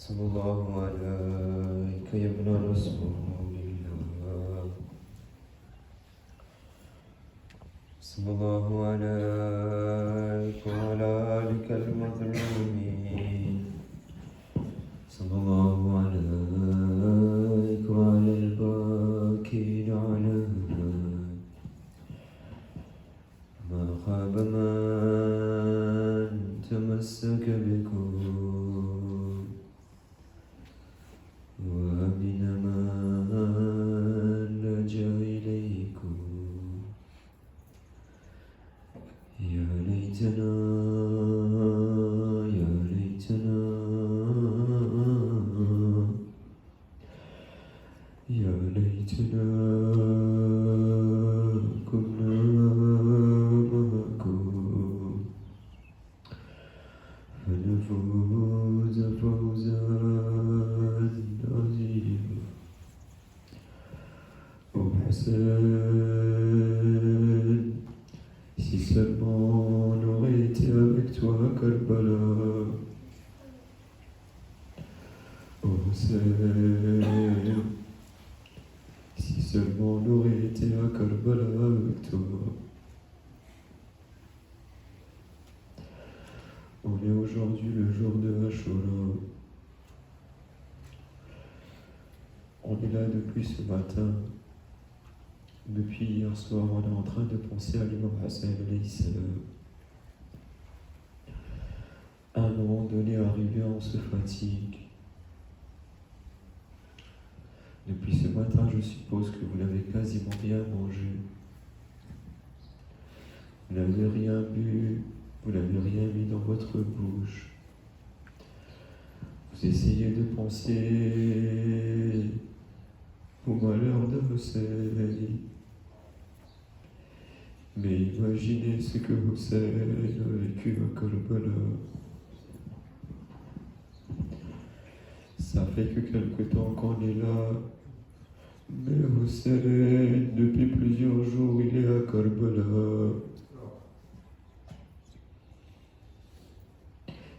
صلى الله عليك يا ابن رسول الله صلى الله عليك وعلى آلك المظلومين صلى الله عليك وعلى الباكين عليك ما خاب من تمسك بكم وأمن من لجأ إليكم يا ليتنا يا ليتنا يا ليتنا كنا معكم فنفوز فوزا عظيما Oh Hussein, si seulement on aurait été avec toi à Karbala. Oh Hussein, si seulement on aurait été à Karbala avec toi. On est aujourd'hui le jour de Ashura. On est là depuis ce matin. Depuis hier soir, on est en train de penser à l'imam Hassan alayhi salam. À un moment donné arrivé, on se fatigue. Depuis ce matin, je suppose que vous n'avez quasiment rien mangé. Vous n'avez rien bu, vous n'avez rien mis dans votre bouche. Vous essayez de penser au malheur de Hussein. Mais imaginez ce que Hussein a vécu à Karbala. Ça fait que quelque temps qu'on est là. Mais Hussein, depuis plusieurs jours, il est à Karbala.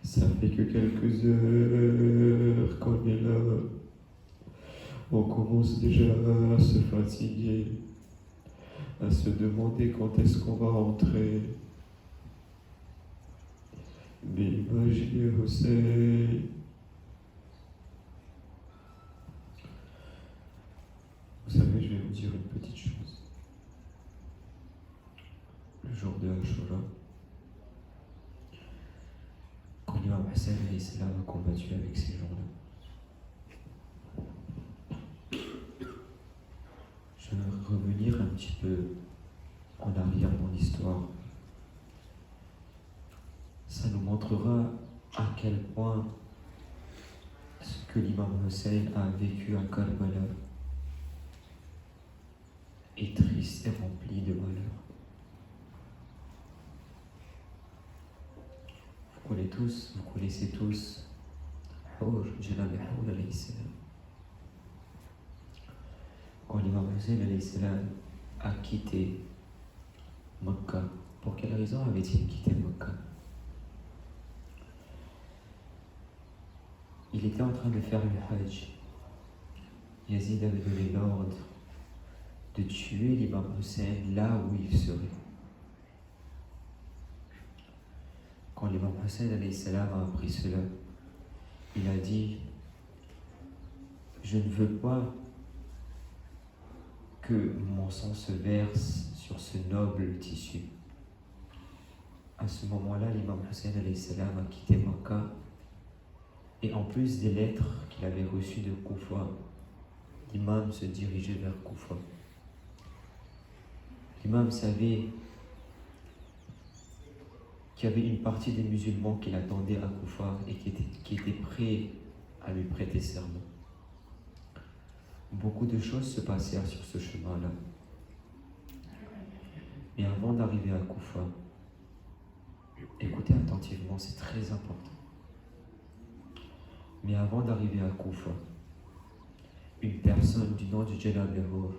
Ça fait que quelques heures qu'on est là. On commence déjà à se fatiguer, à se demander quand est-ce qu'on va rentrer. Mais imaginez Hussein. Vous savez, je vais vous dire une petite chose. Le jour de Ashura, quand l'imam Hassan alayhi salam a combattu avec ces gens-là, je vais revenir un petit peu en arrière dans l'histoire. Ça nous montrera à quel point ce que l'imam Hussein a vécu à Karbala est triste et rempli de malheur. Vous connaissez tous Hur, Janab Hur alayhi salam. Quand l'imam Hussein alayhi salam a quitté Mecca, pour quelle raison avait-il quitté Mecca? Il était en train de faire le Hajj. Yazid avait donné l'ordre de tuer l'imam Hussein là où il serait. Quand l'imam Hussein alayhi salam a appris cela, il a dit: je ne veux pas que mon sang se verse sur ce noble tissu. À ce moment-là, l'imam Hussein alayhi salam a quitté Mecca, et en plus des lettres qu'il avait reçues de Koufa, l'imam se dirigeait vers Koufa. L'imam savait qu'il y avait une partie des musulmans qui l'attendaient à Koufa et qui étaient prêts à lui prêter serment. Beaucoup de choses se passèrent sur ce chemin-là. Mais avant d'arriver à Koufa, écoutez attentivement, c'est très important. Mais avant d'arriver à Koufa, une personne du nom de Janab Hur,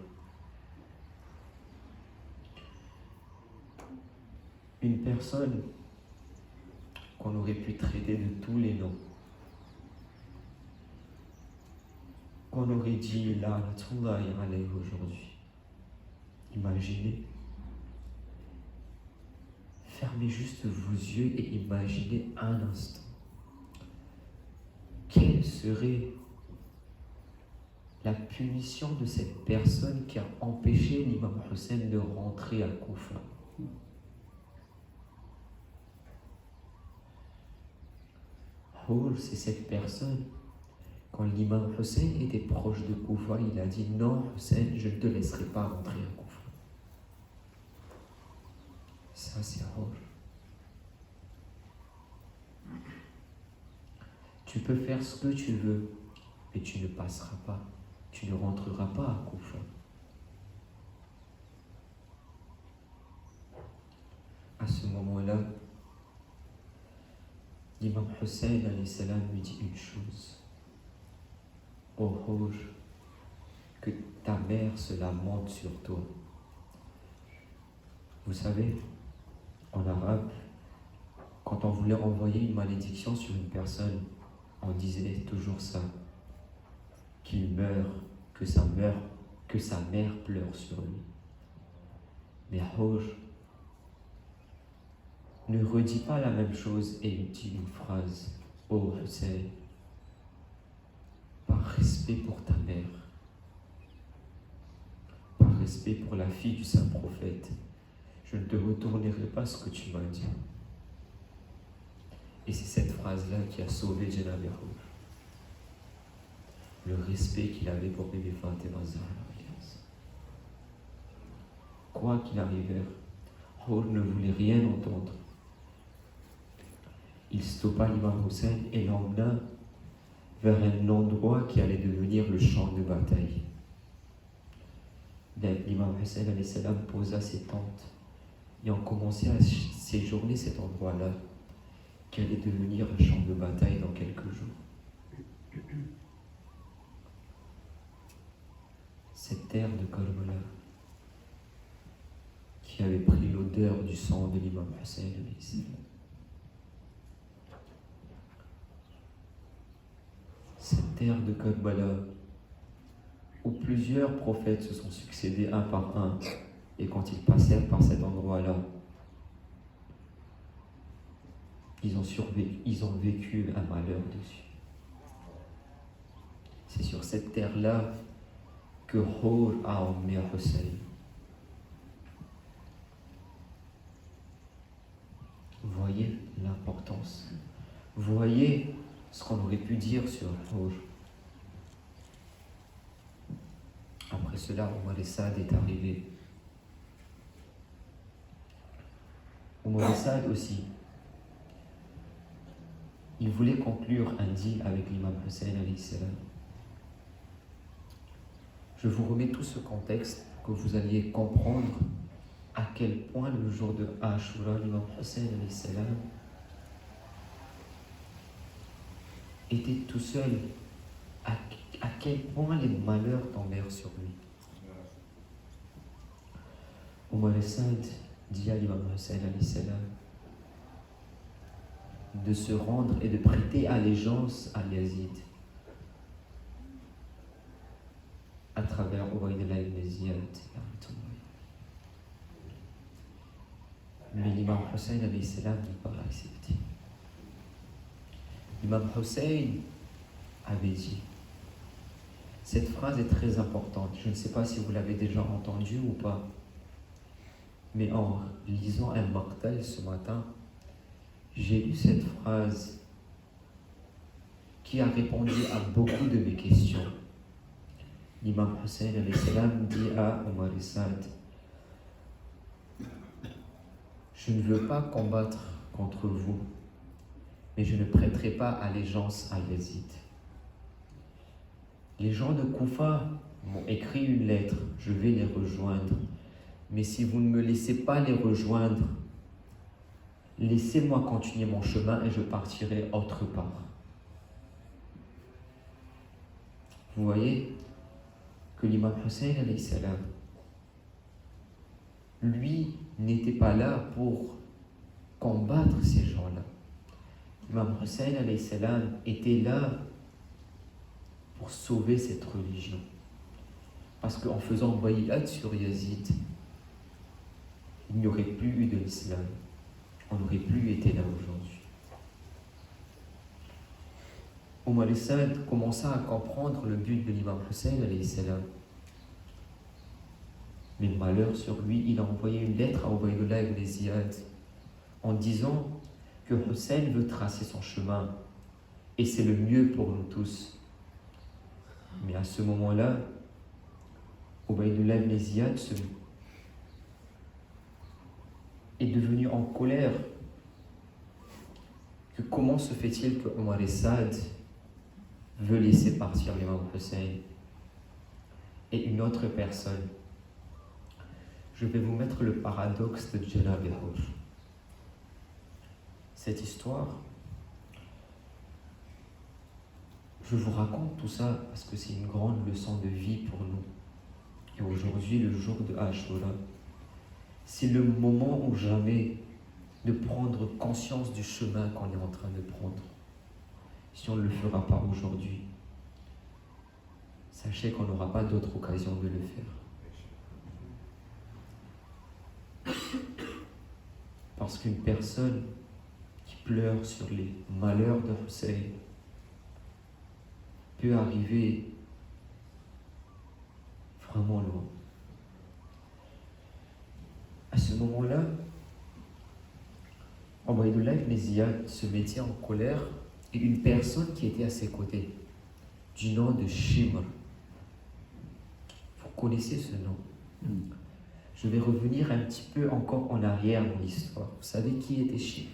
une personne qu'on aurait pu traiter de tous les noms, qu'on aurait dit la'natullahi alayhi aujourd'hui. Imaginez. Fermez juste vos yeux et imaginez un instant. Quelle serait la punition de cette personne qui a empêché l'imam Hussein de rentrer à Koufa? C'est cette personne, quand l'imam Hussein était proche de Koufa, il a dit non Hussein, je ne te laisserai pas rentrer à Koufa. Ça c'est Hur. Tu peux faire ce que tu veux, mais tu ne passeras pas, tu ne rentreras pas à Koufa. À ce moment-là, l'imam Hussein alayhi salam lui dit une chose. Oh Hur, que ta mère se lamente sur toi. Vous savez, en arabe, quand on voulait envoyer une malédiction sur une personne, on disait toujours ça, qu'il meure, que sa mère pleure sur lui. Mais Hur ne redit pas la même chose et il dit une phrase. Oh Hussein, par respect pour ta mère, par respect pour la fille du saint prophète, je ne te retournerai pas ce que tu m'as dit. Et c'est cette phrase-là qui a sauvé Janab Hur. Le respect qu'il avait pour bébé Fatima Zahra. Quoi qu'il arrivait, Hur ne voulait rien entendre. Il stoppa l'imam Hussein et l'emmena vers un endroit qui allait devenir le champ de bataille. L'imam Hussein alayhi salam posa ses tentes et ont commencé à séjourner cet endroit-là qui allait devenir un champ de bataille dans quelques jours. Cette terre de Karbala qui avait pris l'odeur du sang de l'imam Hussein alayhi salam. Cette terre de Karbala où plusieurs prophètes se sont succédés un par un, et quand ils passèrent par cet endroit-là, ils ont vécu un malheur dessus. C'est sur cette terre-là que Hur a emmené Hussein. Voyez l'importance. Voyez ce qu'on aurait pu dire sur Hur. Après cela, Omar Saad est arrivé. Omar Saad aussi, il voulait conclure un deal avec l'imam Hussein alayhi salam. Je vous remets tout ce contexte pour que vous alliez comprendre à quel point le jour de Ashura, l'imam Hussein alayhi salam était tout seul, à quel point les malheurs tombèrent sur lui. Omar Saad dit à l'imam Hussein alayhi salam de se rendre et de prêter allégeance à Yazid à travers Ubaydullah ibn Ziyad. Mais l'imam Hussein alayhi salam n'a pas accepté. L'imam Hussein avait dit, cette phrase est très importante, je ne sais pas si vous l'avez déjà entendue ou pas, mais en lisant un Maqtal ce matin, j'ai lu cette phrase qui a répondu à beaucoup de mes questions. L'imam Hussein alayhi salam dit à Omar Saad, je ne veux pas combattre contre vous, mais je ne prêterai pas allégeance à Yazid. Les gens de Koufa m'ont écrit une lettre, je vais les rejoindre. Mais si vous ne me laissez pas les rejoindre, laissez-moi continuer mon chemin et je partirai autre part. Vous voyez que l'imam Hussein alayhi salam, lui, n'était pas là pour combattre ces gens-là. L'imam Hussein alayhi salam était là pour sauver cette religion. Parce qu'en faisant bay'at sur Yazid, il n'y aurait plus eu de l'islam. On n'aurait plus été là aujourd'hui. Omar al-Sad commença à comprendre le but de l'imam Hussein alayhi salam. Mais malheur sur lui, il a envoyé une lettre à Ubaydullah ibn Ziyad en disant que Hussein veut tracer son chemin et c'est le mieux pour nous tous. Mais à ce moment-là, Ubaydullah ibn Ziyad est devenu en colère. Que comment se fait-il que Omar al-Sad veut laisser partir l'imam Hussein et une autre personne? Je vais vous mettre le paradoxe de Jalal al-Hur. Cette histoire, je vous raconte tout ça parce que c'est une grande leçon de vie pour nous. Et aujourd'hui, le jour de Ashura, c'est le moment ou jamais de prendre conscience du chemin qu'on est en train de prendre. Si on ne le fera pas aujourd'hui, sachez qu'on n'aura pas d'autre occasion de le faire. Parce qu'une personne qui pleure sur les malheurs de Hussein peut arriver vraiment loin. À ce moment-là, Ubaydullah ibn Ziyad se mettait en colère et une personne qui était à ses côtés, du nom de Shimr. Vous connaissez ce nom? Je vais revenir un petit peu encore en arrière dans l'histoire. Vous savez qui était Shimr?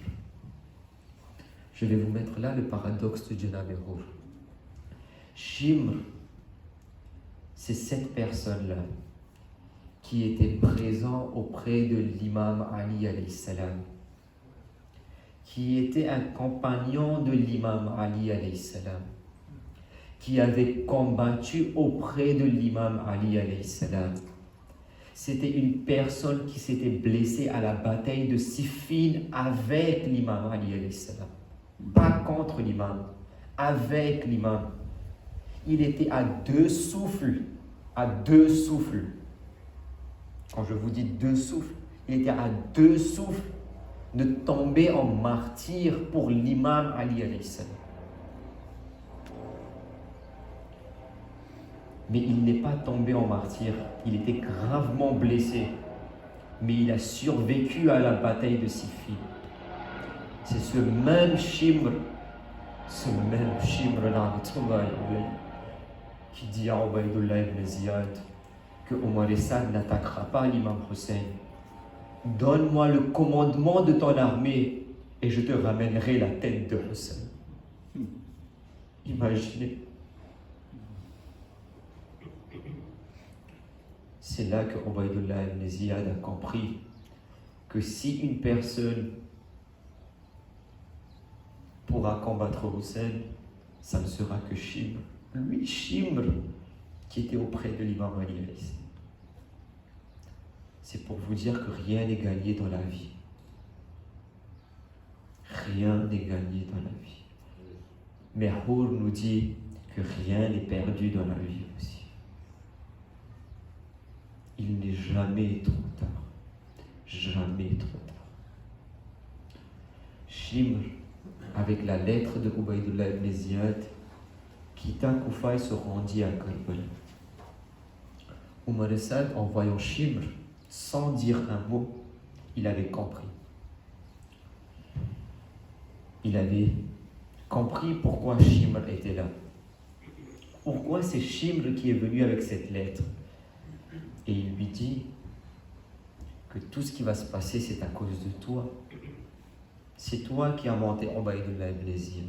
Je vais vous mettre là le paradoxe de Jalal al-Hur. Shimr, c'est cette personne-là qui était présent auprès de l'imam Ali alayhi salam, qui était un compagnon de l'imam Ali alayhi salam, qui avait combattu auprès de l'imam Ali alayhi salam. C'était une personne qui s'était blessée à la bataille de Siffin avec l'imam Ali alayhi salam. Pas contre l'imam, avec l'imam. Il était à deux souffles. À deux souffles. Quand je vous dis deux souffles, il était à deux souffles de tomber en martyr pour l'imam Ali alayhi salam. Mais il n'est pas tombé en martyr, il était gravement blessé. Mais il a survécu à la bataille de Siffin. C'est ce même Shimr qui dit à Ubaydullah ibn Ziyad que Omar al-Sad n'attaquera pas l'imam Hussein. Donne-moi le commandement de ton armée et je te ramènerai la tête de Hussein. Imaginez. C'est là que Ubaydullah ibn Ziyad a compris que si une personne pourra combattre Hussein, ça ne sera que Shimr. Lui, Shimr, qui était auprès de l'imam Ali. C'est pour vous dire que rien n'est gagné dans la vie. Rien n'est gagné dans la vie. Mais Hur nous dit que rien n'est perdu dans la vie aussi. Il n'est jamais trop tard. Jamais trop tard. Shimr, avec la lettre de Ubaydullah ibn Ziyad, quitta Koufa et se rendit à Karbala. Omar al-Sad, en voyant Shimr, sans dire un mot, il avait compris. Il avait compris pourquoi Shimr était là. Pourquoi c'est Shimr qui est venu avec cette lettre. Et il lui dit que tout ce qui va se passer, c'est à cause de toi. C'est toi qui as monté Ubaydullah ibn Ziyad.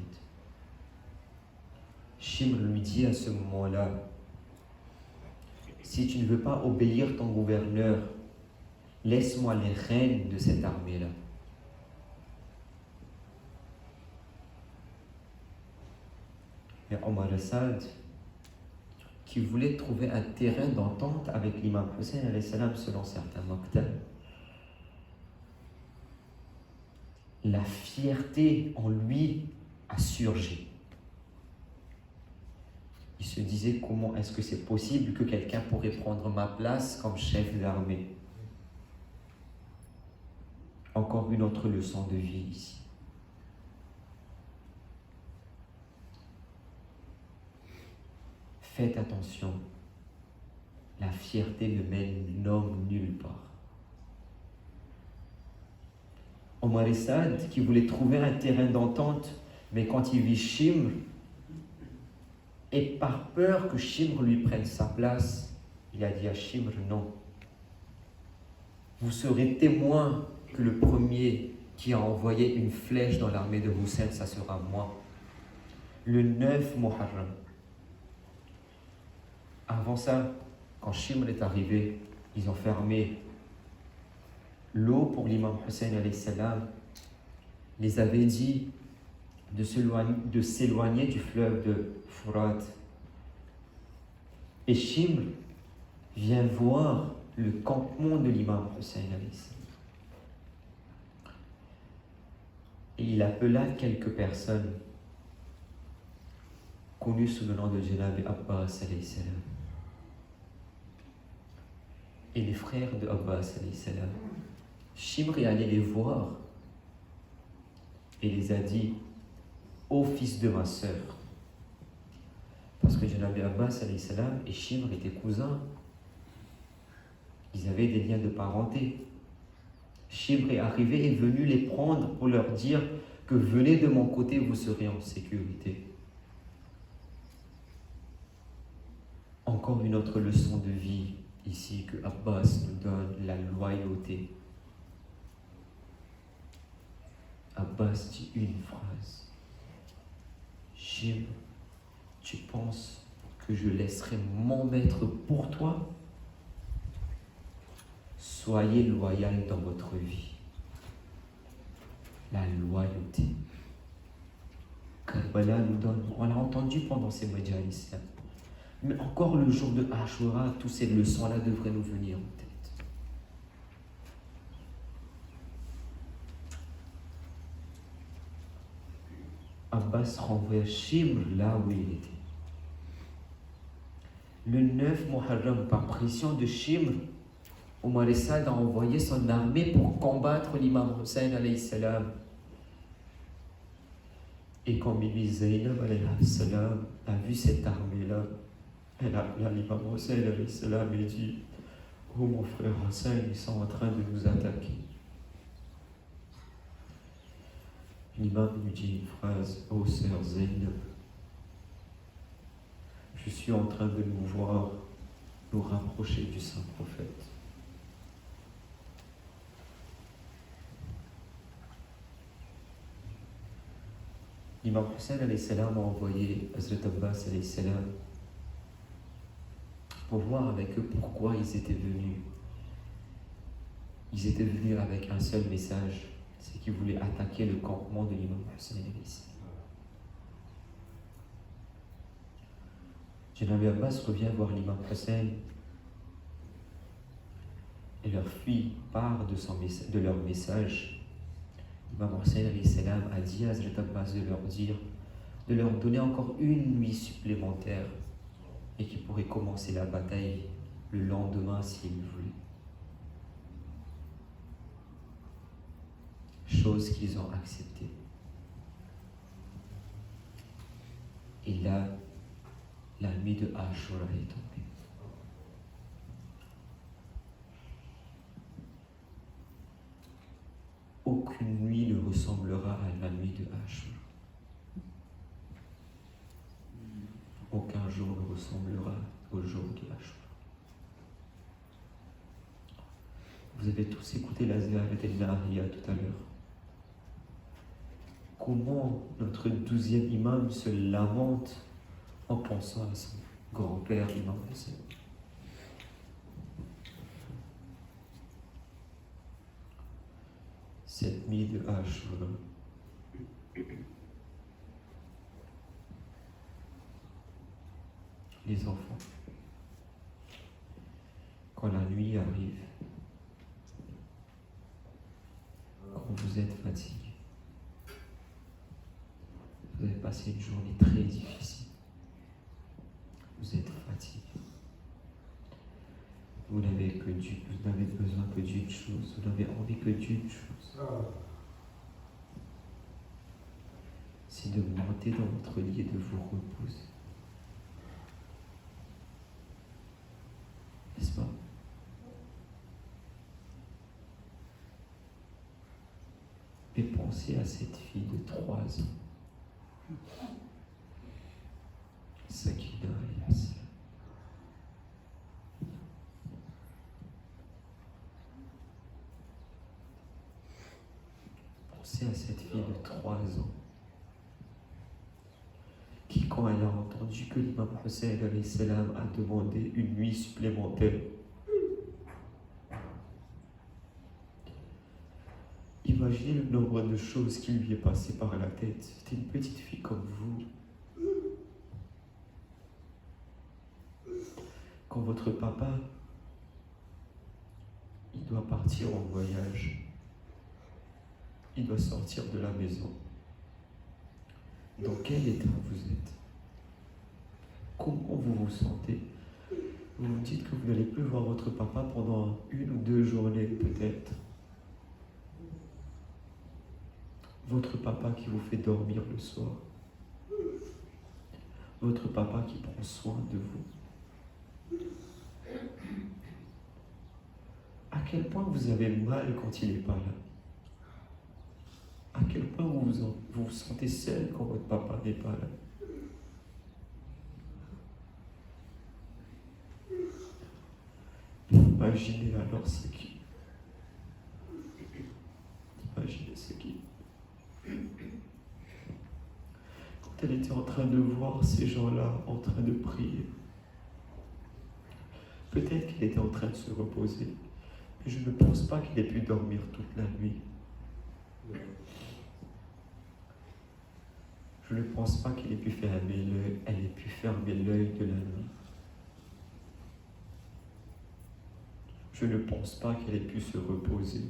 Shimr lui dit à ce moment-là, si tu ne veux pas obéir ton gouverneur, laisse-moi les rênes de cette armée-là. Mais Omar al-Sad, qui voulait trouver un terrain d'entente avec l'imam Hussein alayhi salam selon certains Maktab, la fierté en lui a surgi. Il se disait comment est-ce que c'est possible que quelqu'un pourrait prendre ma place comme chef d'armée. Encore une autre leçon de vie ici. Faites attention, la fierté ne mène l'homme nulle part. Omar Saad, qui voulait trouver un terrain d'entente, mais quand il vit Shimr, et par peur que Shimr lui prenne sa place, il a dit à Shimr, non. Vous serez témoin que le premier qui a envoyé une flèche dans l'armée de Hussein, ça sera moi. Le 9 Muharram. Avant ça, quand Shimr est arrivé, ils ont fermé l'eau pour l'imam Hussein alayhi salam. Les avait dit de s'éloigner du fleuve de Furat. Et Shimr vient voir le campement de l'imam Hussein alayhi salam. Et il appela quelques personnes connues sous le nom de Janab Abbas alayhi salam. Et les frères de Abbas alayhi salam. Shimr est allé les voir et les a dit: ô fils de ma sœur, parce que Janab Abbas alayhi salam et Shimr étaient cousins, ils avaient des liens de parenté. Shimr est arrivé et venu les prendre pour leur dire que venez de mon côté, vous serez en sécurité. Encore une autre leçon de vie ici que Abbas nous donne, la loyauté. Abbas dit une phrase: Shimr, tu penses que je laisserai mon maître pour toi? Soyez loyal dans votre vie. La loyauté. Karbala nous donne, on l'a entendu pendant ces majalis là. Mais encore le jour de Ashura, toutes ces leçons-là devraient nous venir en tête. Abbas renvoie Shimr là où il était. Le 9 Muharram, par pression de Shimr, Omar Saad a envoyé son armée pour combattre l'imam Hussein alayhi salam. Et quand Bibi Zainab alayhi salam a vu cette armée-là, elle a appelé l'imam Hussein alayhi salam et dit: oh mon frère Hussein, ils sont en train de nous attaquer. L'imam lui dit une phrase: oh sœur Zainab, je suis en train de nous voir nous rapprocher du saint prophète. L'imam Hussein alayhi salam a envoyé Hazrat Abbas alayhi salam pour voir avec eux pourquoi ils étaient venus. Ils étaient venus avec un seul message, c'est qu'ils voulaient attaquer le campement de l'imam Hussein alayhi salam. Janab Abbas revient voir l'imam Hussein et leur fille part de leur message. L'imam Hussein alayhi salam a dit à Hazrat Abbas de leur donner encore une nuit supplémentaire et qu'ils pourraient commencer la bataille le lendemain s'ils voulaient. Chose qu'ils ont acceptée. Et là, la nuit de Ashura est tombée. Aucune nuit ne ressemblera à la nuit de Ashura. Aucun jour ne ressemblera au jour de Ashura. Vous avez tous écouté la Ziyarat al-Nahriya tout à l'heure. Comment notre 12e imam se lamente en pensant à son grand-père, l'imam Hussein. Cette nuit de Ashura, les enfants, quand la nuit arrive, quand vous êtes fatigué, vous avez passé une journée très difficile, vous êtes fatigué. Vous n'avez besoin que d'une chose, vous n'avez envie que d'une chose. C'est de monter dans votre lit et de vous reposer. N'est-ce pas? Et pensez à cette fille de 3 ans. Sakina Yasser. Pensez à cette fille de 3 ans qui, quand elle a entendu que l'imam Hussein alayhi salam a demandé une nuit supplémentaire, imaginez le nombre de choses qui lui est passé par la tête. C'était une petite fille comme vous. Quand votre papa, il doit partir en voyage, il doit sortir de la maison. Dans quel état vous êtes? Comment vous vous sentez? Vous vous dites que vous n'allez plus voir votre papa pendant 1 ou 2 journées peut-être. Votre papa qui vous fait dormir le soir. Votre papa qui prend soin de vous. À quel point vous avez mal quand il n'est pas là? À quel point vous vous sentez seul quand votre papa n'est pas là? Imaginez alors ce qui. Imaginez ce qui. Quand elle était en train de voir ces gens-là en train de prier, peut-être qu'il était en train de se reposer, mais je ne pense pas qu'il ait pu dormir toute la nuit. Je ne pense pas qu'elle ait pu fermer l'œil de la nuit. Je ne pense pas qu'elle ait pu se reposer.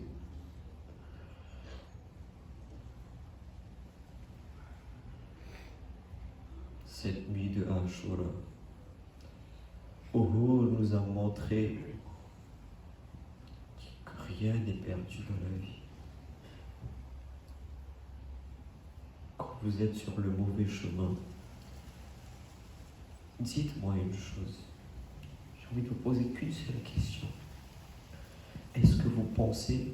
Cette nuit de Ashura, Uhud nous a montré que rien n'est perdu dans la vie. Quand vous êtes sur le mauvais chemin, dites-moi une chose. J'ai envie de vous poser qu'une seule question. Est-ce que vous pensez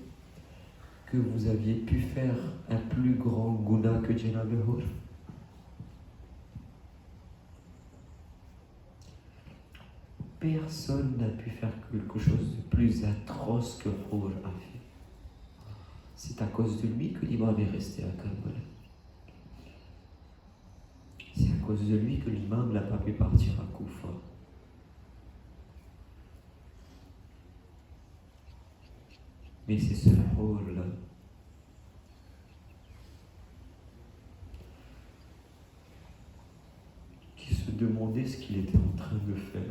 que vous aviez pu faire un plus grand guna que Janab Uhud? Personne n'a pu faire quelque chose de plus atroce que Uhud a fait. C'est à cause de lui que l'imam est resté à Karbala. C'est à cause de lui que l'imam n'a pas pu partir à Koufa. Mais c'est ce Uhud-là qui se demandait ce qu'il était en train de faire.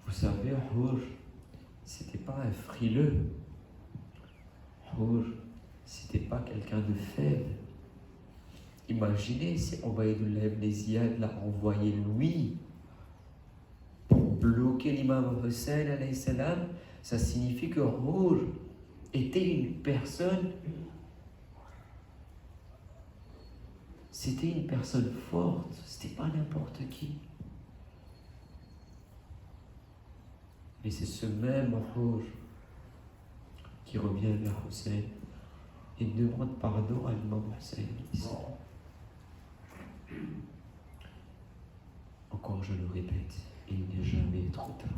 Vous savez, Uhud, c'était pas un frileux. Uhud, c'était pas quelqu'un de faible. Imaginez si Ubaydullah ibn Ziyad l'a envoyé lui pour bloquer l'imam Hussein alayhi salam. Ça signifie que Uhud était une personne, c'était une personne forte, c'était pas n'importe qui. Mais c'est ce même Uhud qui revient vers Hussein et demande pardon à l'imam Hussein. Encore je le répète, il n'est jamais trop tard.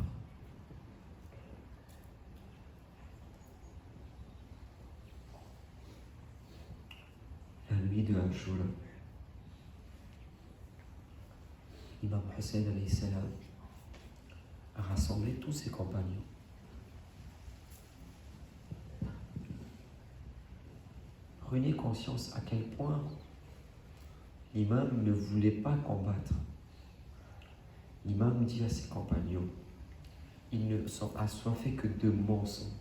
La nuit de Ashura, l'imam Hussein alayhi salam a rassemblé tous ses compagnons. Prenez conscience à quel point l'imam ne voulait pas combattre. L'imam dit à ses compagnons, ils ne sont assoiffés que de mon sang.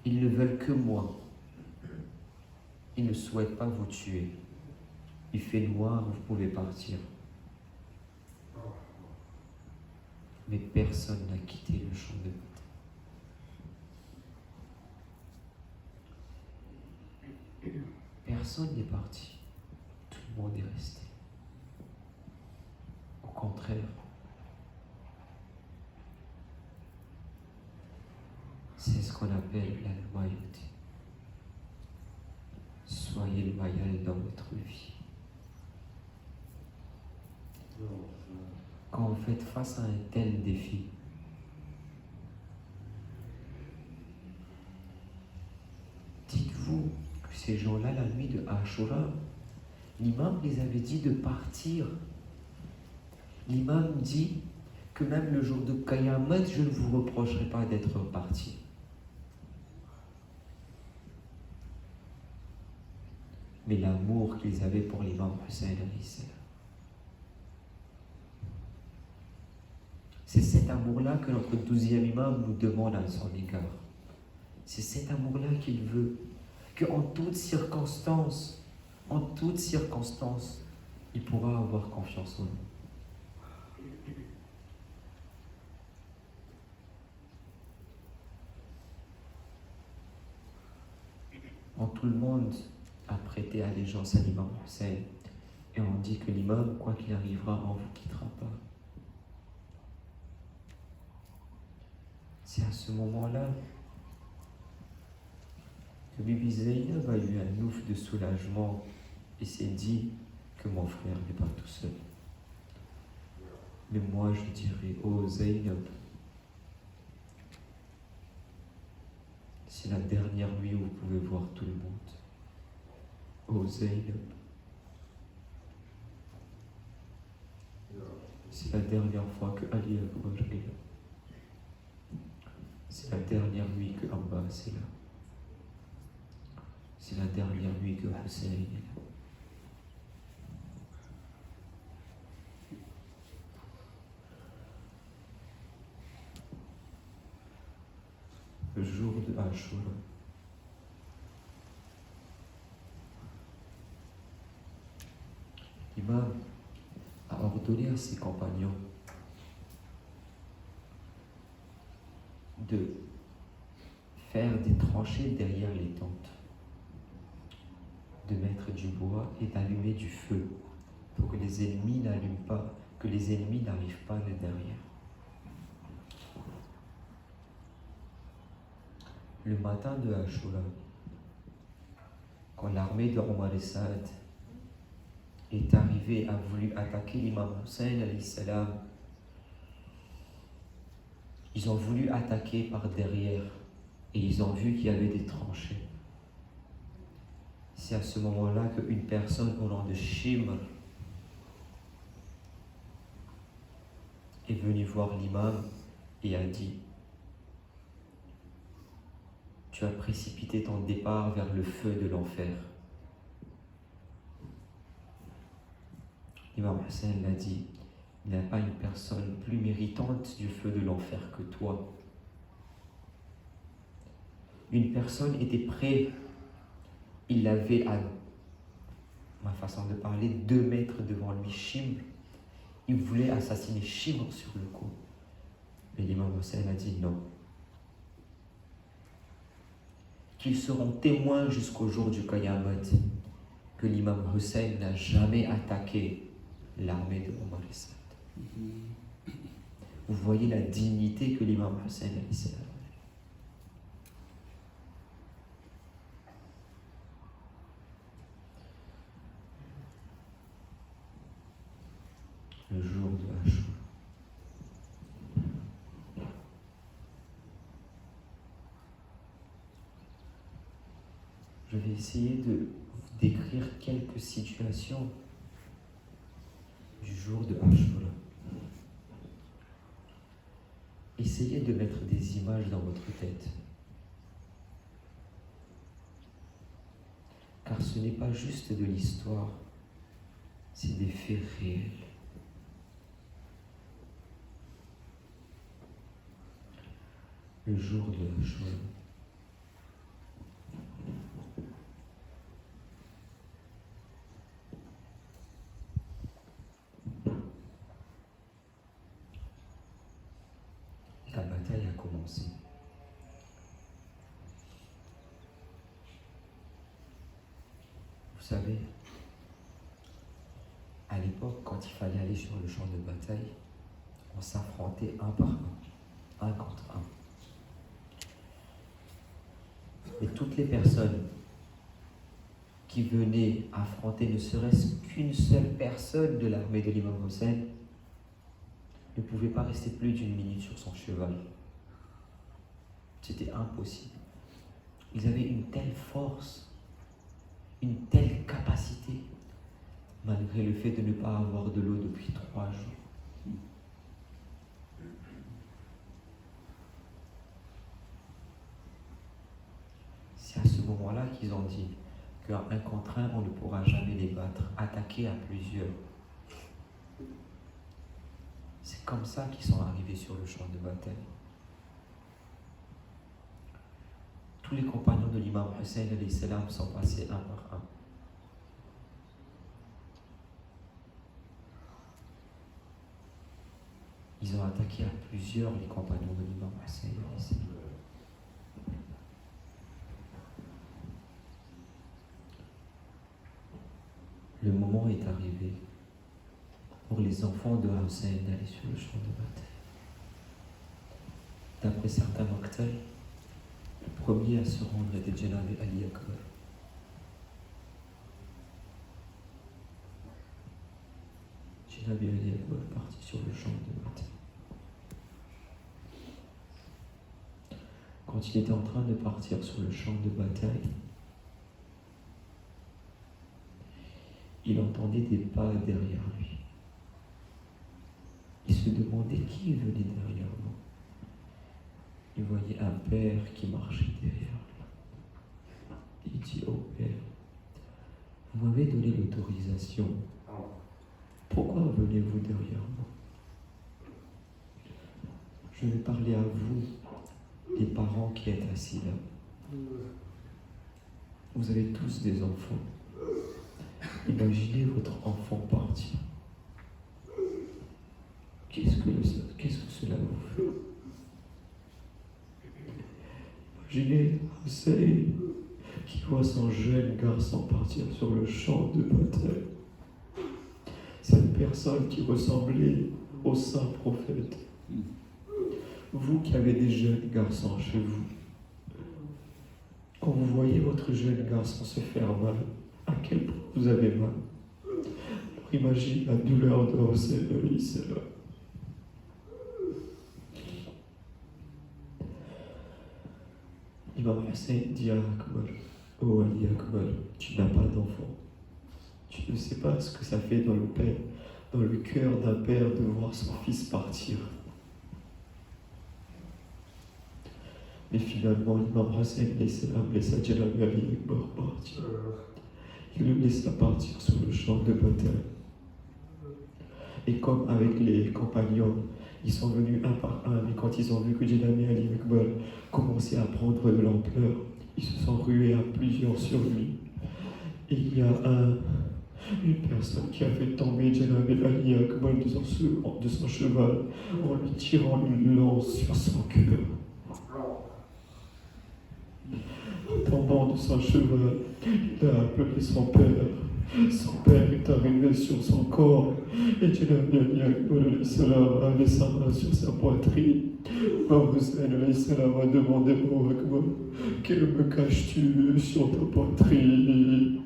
Ils ne veulent que moi. il ne souhaite pas vous tuer. Il fait noir, vous pouvez partir. Mais personne n'a quitté le champ de bataille. Personne n'est parti. Tout le monde est resté. Au contraire, c'est ce qu'on appelle la loyauté. Soyez loyal dans votre vie. Quand vous faites face à un tel défi, dites-vous que ces gens-là, la nuit de Ashura, l'imam les avait dit de partir. L'imam dit que même le jour de Qayamat, je ne vous reprocherai pas d'être parti. Mais l'amour qu'ils avaient pour l'imam Hussein, c'est cet amour-là que notre 12e imam nous demande à son égard. C'est cet amour-là qu'il veut, qu'en toutes circonstances, il pourra avoir confiance en nous. Tout le monde a prêté allégeance à l'imam Hussein, et on dit que l'imam, quoi qu'il arrivera, on ne vous quittera pas. C'est à ce moment-là que Bibi Zainab a eu un ouf de soulagement et s'est dit que mon frère n'est pas tout seul. Mais moi je dirais, oh Zainab, c'est la dernière nuit où vous pouvez voir tout le monde. Oh Zainab, c'est la dernière fois que Ali Akbar est là. C'est la dernière nuit que Abbas est là. C'est la dernière nuit que Hussein est là. Le jour de Ashura, l'imam a ordonné à ses compagnons de faire des tranchées derrière les tentes, de mettre du bois et d'allumer du feu pour que les ennemis n'allument pas, que les ennemis n'arrivent pas de derrière. Le matin de Ashura, quand l'armée de Omar Saad est arrivée, a voulu attaquer l'imam Hussein alayhi salam, ils ont voulu attaquer par derrière et ils ont vu qu'il y avait des tranchées. C'est à ce moment-là qu'une personne au nom de Shimr est venue voir l'imam et a dit: tu as précipité ton départ vers le feu de l'enfer. L'imam Hussein l'a dit: il n'y a pas une personne plus méritante du feu de l'enfer que toi. Une personne était prête, il avait à ma façon de parler, 2 mètres devant lui, Shimr. Il voulait assassiner Shimr sur le coup. Mais l'imam Hussein a dit non. Qu'ils seront témoins jusqu'au jour du Qayamat que l'imam Hussein n'a jamais attaqué l'armée de Omar Saad. Vous voyez la dignité que l'imam Hussein a laissée. Le jour de Ashura. Je vais essayer de vous décrire quelques situations du jour de Ashura. Essayez de mettre des images dans votre tête. Car ce n'est pas juste de l'histoire, c'est des faits réels. Le jour de Ashura. avancé. Vous savez, à l'époque, quand il fallait aller sur le champ de bataille, on s'affrontait un par un contre un. Et toutes les personnes qui venaient affronter ne serait-ce qu'une seule personne de l'armée de l'imam Hussein ne pouvaient pas rester plus d'une minute sur son cheval. C'était impossible. Ils avaient une telle force, une telle capacité, malgré le fait de ne pas avoir de l'eau depuis 3 jours. C'est à ce moment-là qu'ils ont dit qu'à un contre un, on ne pourra jamais les battre, attaquer à plusieurs. C'est comme ça qu'ils sont arrivés sur le champ de bataille. Tous les compagnons de l'imam Hussein alayhi salam sont passés un par un. Ils ont attaqué à plusieurs les compagnons de l'imam Hussein alayhi salam. Le moment est arrivé pour les enfants de Hussein d'aller sur le champ de bataille. D'après certains Maktal, le premier à se rendre était Janab Ali Akbar. Janab Ali Akbar partit sur le champ de bataille. Quand il était en train de partir sur le champ de bataille, il entendait des pas derrière lui. Il se demandait qui venait derrière lui. Il voyait un père qui marchait derrière lui. Il dit: oh père, vous m'avez donné l'autorisation. Pourquoi venez-vous derrière moi? Je vais parler à vous, les parents qui êtes assis là. Vous avez tous des enfants. Imaginez votre enfant partir. Qu'est-ce que cela vous fait? Imaginez Hussein qui voit son jeune garçon partir sur le champ de bataille. Cette personne qui ressemblait au saint prophète. Vous qui avez des jeunes garçons chez vous, quand vous voyez votre jeune garçon se faire mal, à quel point vous avez mal? Alors imaginez la douleur de Hussein alayhi salam. L'imam Hussein dit à Akbar: oh Ali Akbar, tu n'as pas d'enfant. Tu ne sais pas ce que ça fait dans le cœur d'un père de voir son fils partir. Mais finalement, l'imam Hussein laissa Janab Ali Akbar partir. Il le laissa partir sur le champ de bataille. Et comme avec les compagnons, ils sont venus un par un, mais quand ils ont vu que Janab Ali Akbar commençait à prendre de l'ampleur, ils se sont rués à plusieurs sur lui. Et il y a une personne qui a fait tomber Janab Ali Akbar de son cheval en lui tirant une lance sur son cœur. Tombant de son cheval, il a appelé son père. Son père est arrivé sur son corps et Janab Ali Akbar a mis sa main sur sa poitrine. Hussein a demandé au Akbar: que me caches-tu sur ta poitrine?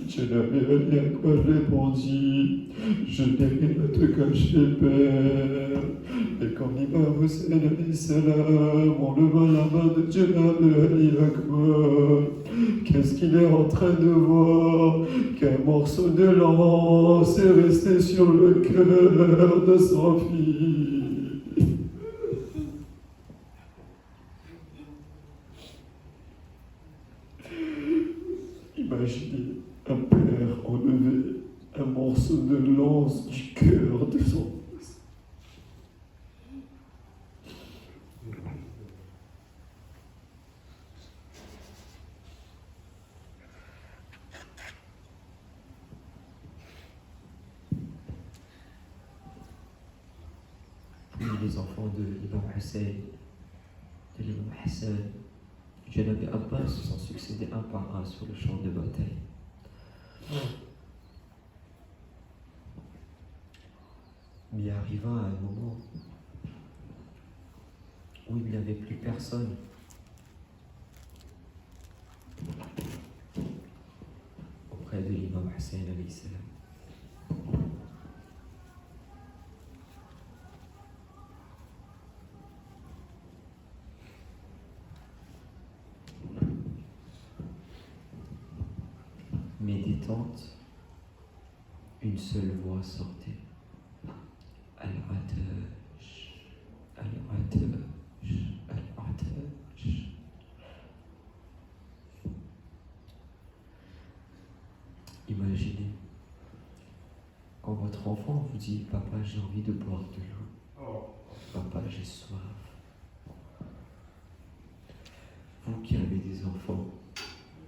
Janab Ali Akbar répondit: je n'ai rien à te cacher, père. Et quand l'imam Hussein on leva la main de Janab Ali Akbar, qu'est-ce qu'il est en train de voir? Qu'un morceau de lance est resté sur le cœur de son fils. Imaginez un père enlever un morceau de lance du cœur de son fils. Puis les enfants de l'imam Hussein Hassan, Jenabi Abbas se sont succédés un par un sur le champ de bataille. Mais arriva à un moment où il n'y avait plus personne auprès de l'imam Hassan alayhi salam. Mais des tentes, une seule voix sortait. Al-Atash, Al-Atash, Al-Atash. Imaginez, quand votre enfant vous dit « Papa, j'ai envie de boire de l'eau. Papa, j'ai soif. » Vous qui avez des enfants,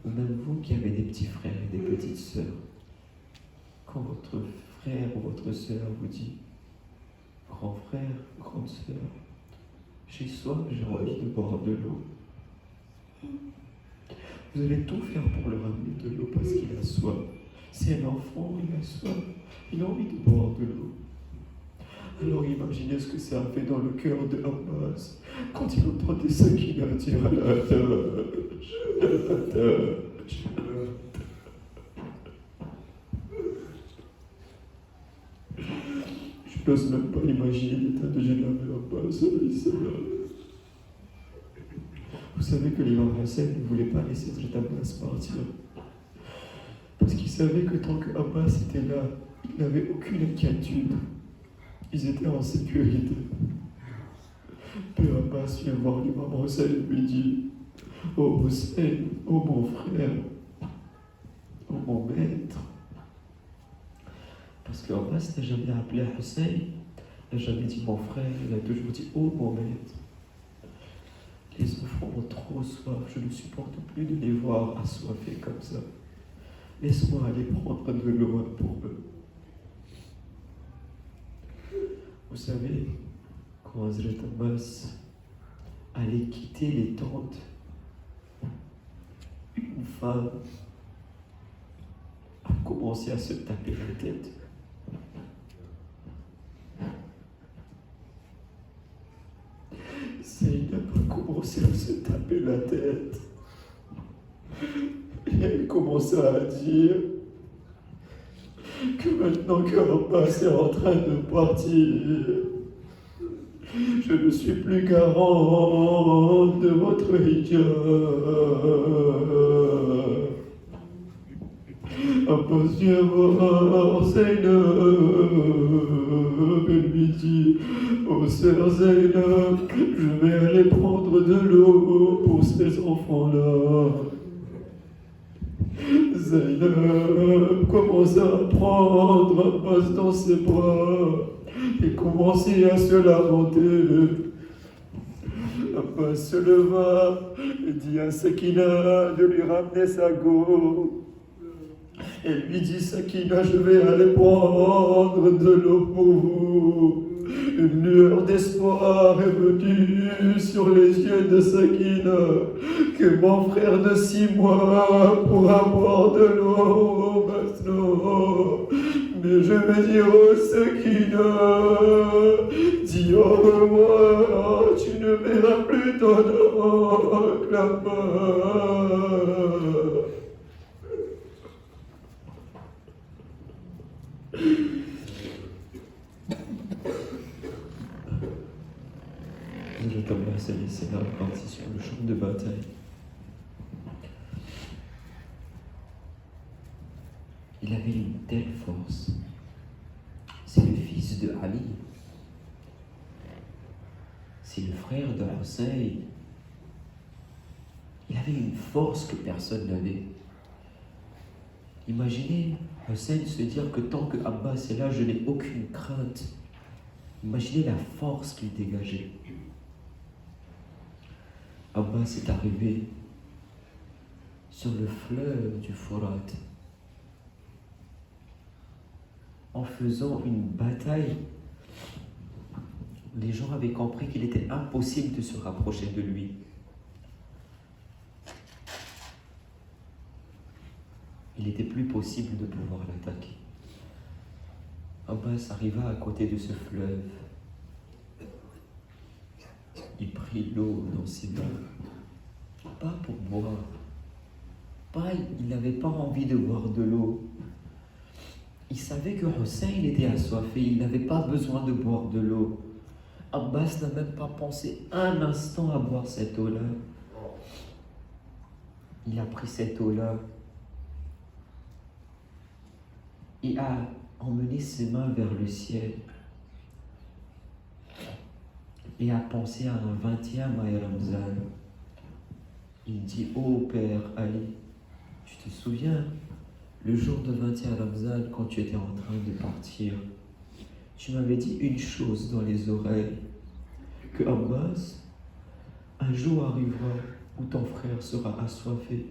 ou même vous qui avez des petits frères et des petites sœurs, quand votre frère ou votre sœur vous dit « Grand frère, grande sœur, j'ai soif, j'ai envie de boire de l'eau. » Vous allez tout faire pour le ramener de l'eau parce qu'il a soif. C'est un enfant, il a soif, il a envie de boire de l'eau. Alors imaginez ce que ça a fait dans le cœur de Abbas quand il entendait ça qu'il a dit « Al-Atash, Al-Atash. » Je n'ose même pas imaginer l'état de Jenabi Abbas. Vous savez que l'imam Hassan ne voulait pas laisser Hazrat Abbas partir. Parce qu'il savait que tant que Abbas était là, il n'avait aucune inquiétude. Ils étaient en sécurité. Puis Abbas vient voir l'imam Hassan et lui dit « Oh Hussein, oh mon frère, oh mon maître. » Parce que Abbas n'a jamais appelé Hussein, il n'a jamais dit mon frère, il a toujours dit oh mon maître. Les enfants ont trop soif, je ne supporte plus de les voir assoiffés comme ça. Laisse-moi aller prendre de l'eau pour eux. Vous savez, quand Hazrat Abbas allait quitter les tentes, une femme a commencé à se taper la tête. Zainab a commencé à se taper la tête. Et elle commença à dire que maintenant qu'Abbas est en train de partir, je ne suis plus garant de votre hijab. Abbas vient voir Zainab et lui dit oh sœur Zainab, je vais aller prendre de l'eau pour ces enfants-là. Zainab commença à prendre Abbas dans ses bras et commençait à se lamenter. Abbas se leva et dit à Sakina de lui ramener sa gourde. Elle lui dit Sakina, je vais aller prendre de l'eau pour vous. Une lueur d'espoir est venue sur les yeux de Sakina, que mon frère de 6 mois pourra boire de l'eau maintenant. Mais je vais dire au Sakina, dis au revoir, tu ne verras plus ton oncle là-bas. Abbas alayhi salam parti sur le champ de bataille. Il avait une telle force. C'est le fils de Ali. C'est le frère de Hussein. Il avait une force que personne n'avait. Imaginez Hussein se dire que tant que Abbas est là, je n'ai aucune crainte. Imaginez la force qu'il dégageait. Abbas est arrivé sur le fleuve du Furat en faisant une bataille. Les gens avaient compris qu'il était impossible de se rapprocher de lui. il n'était plus possible de pouvoir l'attaquer. Abbas arriva à côté de ce fleuve. Il prit l'eau dans ses mains, pas pour boire. Il n'avait pas envie de boire de l'eau. Il savait que Hussein était assoiffé, il n'avait pas besoin de boire de l'eau. Abbas n'a même pas pensé un instant à boire cette eau-là. Il a pris cette eau-là et a emmené ses mains vers le ciel et a pensé à un 20e Maï Ramzan. Il dit: ô Père Ali, tu te souviens, le jour de 20e Ramzan, quand tu étais en train de partir, tu m'avais dit une chose dans les oreilles, que Abbas, un jour arrivera où ton frère sera assoiffé,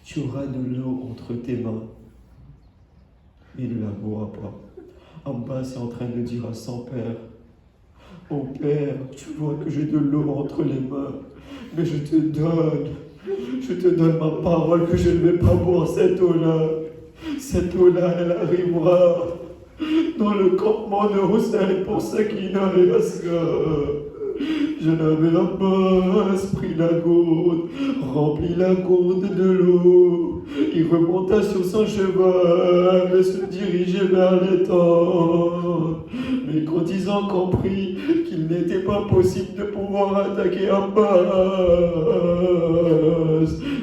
tu auras de l'eau entre tes mains, mais ne la bois pas. Abbas est en train de dire à son père: ô Père, tu vois que j'ai de l'eau entre les mains, mais je te donne ma parole que je ne vais pas boire cette eau-là. Cette eau-là, elle arrivera dans le campement de Hussein pour ceux qui n'avaient pas ça. Je n'avais Abbas pris la gourde, remplit la gourde de l'eau. Il remonta sur son cheval et se dirigeait vers les tentes. Mais quand ils ont compris qu'il n'était pas possible de pouvoir attaquer Abbas,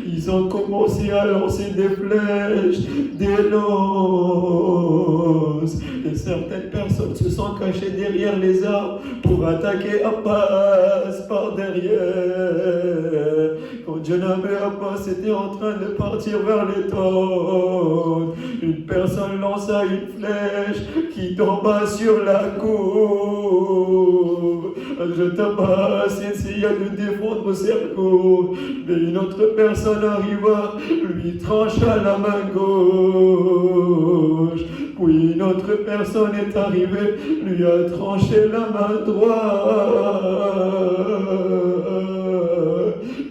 ils ont commencé à lancer des flèches, des lances. Et certaines personnes se sont cachées derrière les arbres pour attaquer Abbas par derrière. Quand Janab et Abbas étaient en train de partir vers les tentes, une personne lança une flèche qui tomba sur la cour. Abbas essaya de défendre cette cour, mais une autre personne arriva, lui trancha la main gauche. Puis une autre personne est arrivée, lui a tranché la main droite.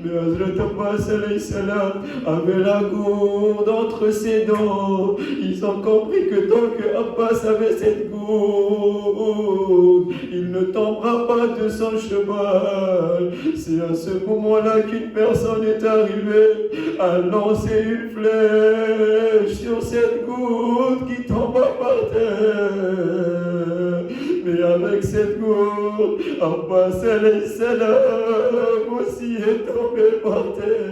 Mais Hazrat Abbas alayhi salam avait la gourde entre ses dents. Ils ont compris que tant que Abbas avait cette gourde, il ne tombera pas de son cheval. C'est à ce moment-là qu'une personne est arrivée à lancer une flèche sur cette gourde qui tomba par terre. Mais avec cette gourde, Abbas alayhi salam aussi est tombé par terre.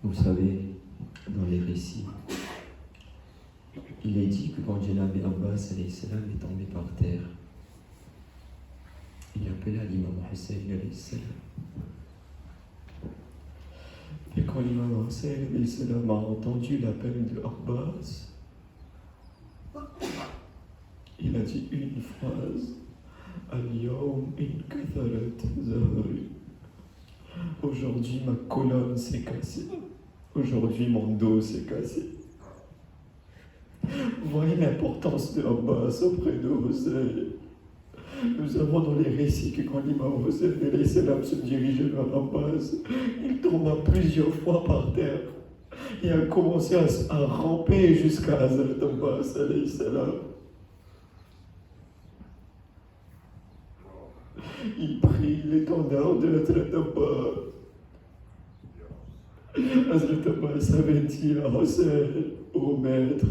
Vous savez, dans les récits, il est dit que quand Janab Abbas alayhi salam est tombé par terre, il appela l'imam Hussein alayhi salam. Et quand l'imam Hussein alayhi salam a entendu l'appel de Abbas, il a dit une phrase: Al-yawm inkatharat zahri. Aujourd'hui, ma colonne s'est cassée. Aujourd'hui, mon dos s'est cassé. Voyez l'importance de Abbas auprès de Hussein. Nous avons dans les récits que quand l'imam Hussein alayhi salam se dirigeait vers Abbas, il tomba plusieurs fois par terre et a commencé à ramper jusqu'à Hazrat Abbas alayhi salam. Il prit l'étendard de Hazrat Abbas. Hazrat Abbas avait dit à Hussein: ô maître,